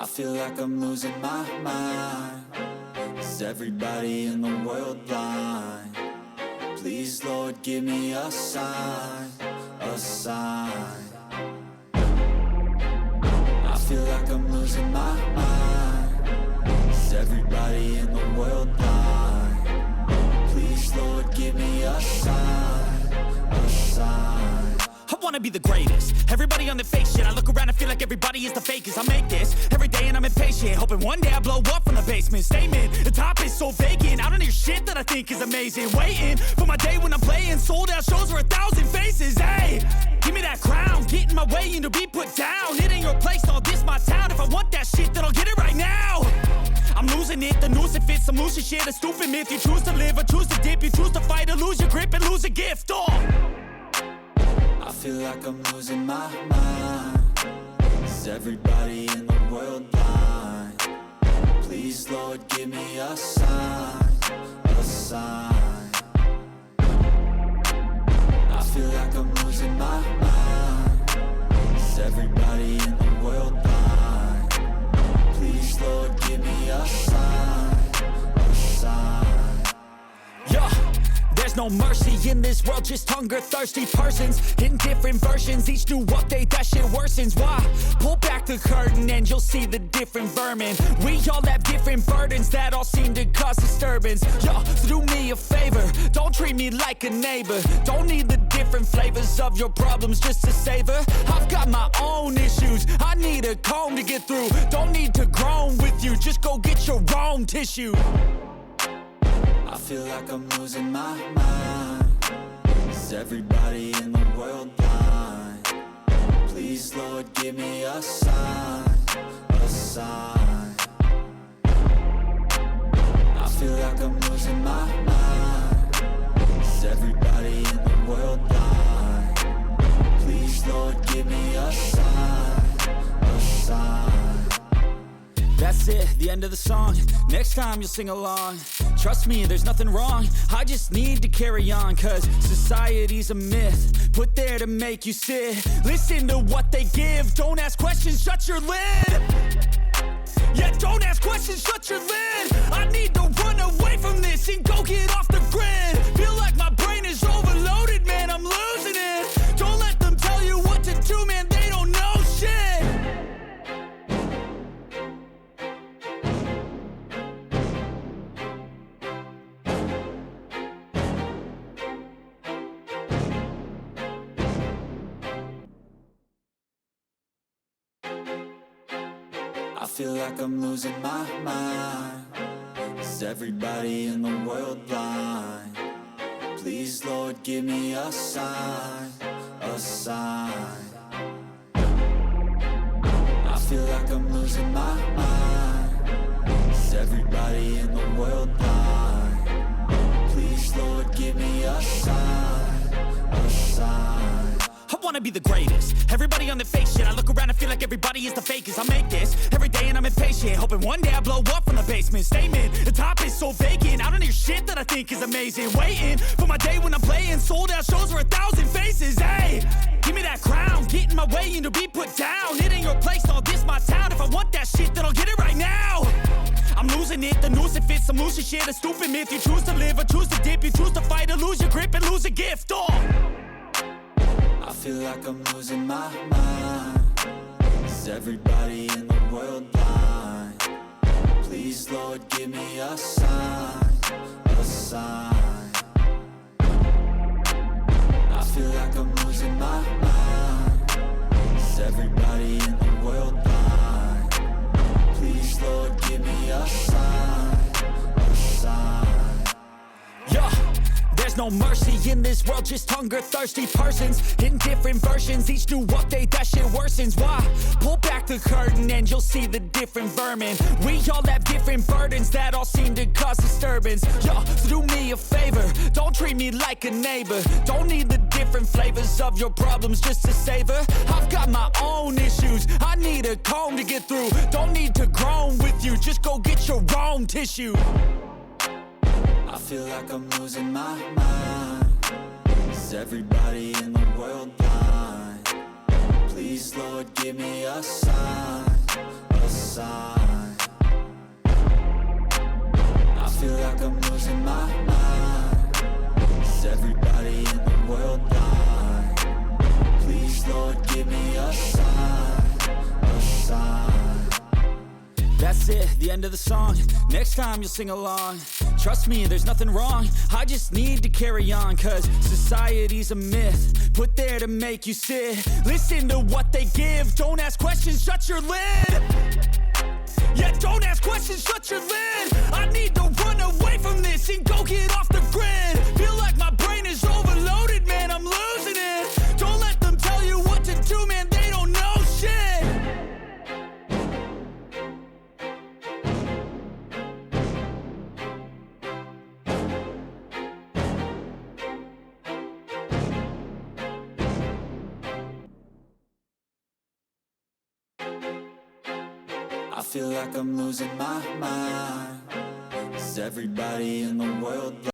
I feel like I'm losing my mind. Is everybody in the world blind? Please, Lord, give me a sign, a sign. I feel like I'm losing my mind. Is everybody in the world blind? Please, Lord, give me a sign, a sign. I wanna be the greatest. Everybody on the fake shit. I look around and feel like everybody is the fakest. I make this every day and I'm impatient, hoping one day I blow up from the basement. Statement, the top is so vacant. I don't hear shit that I think is amazing. Waiting for my day when I'm playing sold out shows for 1,000 faces. Hey, give me that crown, get in my way and to be put down. It ain't your place, all this my town. If I want that shit, then I'll get it right now. I'm losing it, the noose it fits. I'm losing shit, a stupid myth. You choose to live or choose to dip. You choose to fight or lose your grip and lose a gift. I feel like I'm losing my mind. Is everybody in the world blind? Please, Lord, give me a sign, a sign. I feel like I'm losing my mind. Is everybody in the world blind? Please, Lord, give me a sign, a sign. Yeah. There's no mercy in this world, just hunger-thirsty persons in different versions. Each new update, that shit worsens. Why? Pull back the curtain and you'll see the different vermin. We all have different burdens that all seem to cause disturbance. Yo, so do me a favor, don't treat me like a neighbor. Don't need the different flavors of your problems just to savor. I've got my own issues, I need a comb to get through. Don't need to groan with you, just go get your own tissue. I feel like I'm losing my mind. Is everybody in the world blind? Please, Lord, give me a sign, a sign. I feel like I'm losing my mind. Is everybody in the world blind? Please, Lord, give me a sign, a sign. That's it, the end of the song. Next time you'll sing along. Trust me, there's nothing wrong. I just need to carry on, cause society's a myth put there to make you sit. Listen to what they give. Don't ask questions, shut your lid. Yeah, don't ask questions, shut your lid. I need to run away from this and go get off the grid. Feel like my brain is overloaded, man, I'm losing it. Don't let them tell you what to do, man, they don't know shit. I feel like I'm losing my mind. Is everybody in the world blind? Please, Lord, give me a sign, a sign. I feel like I'm losing my mind. Is everybody in the world blind? Please, Lord, give me a sign, a sign. I wanna be the greatest. Everybody on the fake shit. I look around and feel like everybody is the fakest. I make this every day and I'm impatient, hoping one day I blow up from the basement. Statement, the top is so vacant. I don't hear shit that I think is amazing. Waiting for my day when I'm playing sold out shows for 1,000 faces. Hey, give me that crown, get in my way and to be put down. It ain't your place, all this my town. If I want that shit, then I'll get it right now. I'm losing it, the noose it fits. I'm losing shit, a stupid myth. You choose to live or choose to dip. You choose to fight or lose your grip and lose a gift. I feel like I'm losing my mind. Is everybody in the world blind? Please, Lord, give me a sign, a sign. I feel like I'm losing my mind. Is everybody in the world blind? Please, Lord, give me a sign, a sign. Yeah. There's no mercy in this world, just hunger-thirsty persons in different versions. Each new update, that shit worsens. Why? Pull back the curtain and you'll see the different vermin. We all have different burdens that all seem to cause disturbance. Yo, so do me a favor, don't treat me like a neighbor. Don't need the different flavors of your problems just to savor. I've got my own issues, I need a comb to get through. Don't need to groan with you, just go get your own tissue. I feel like I'm losing my mind. Is everybody in the world blind? Please, Lord, give me a sign, a sign. I feel like I'm losing my mind. Is everybody in the world blind? Please, Lord, give me a sign, a sign. That's it, the end of the song. Next time you'll sing along. Trust me, there's nothing wrong. I just need to carry on, cause society's a myth put there to make you sit. Listen to what they give. Don't ask questions, shut your lid. Yeah, don't ask questions, shut your lid. I need to run away from this and go get off the grid. Feel like my brain is overloaded, man, I'm losing it. Don't let them tell you what to do, man, they don't know shit. I feel like I'm losing my mind. Is everybody in the world blind?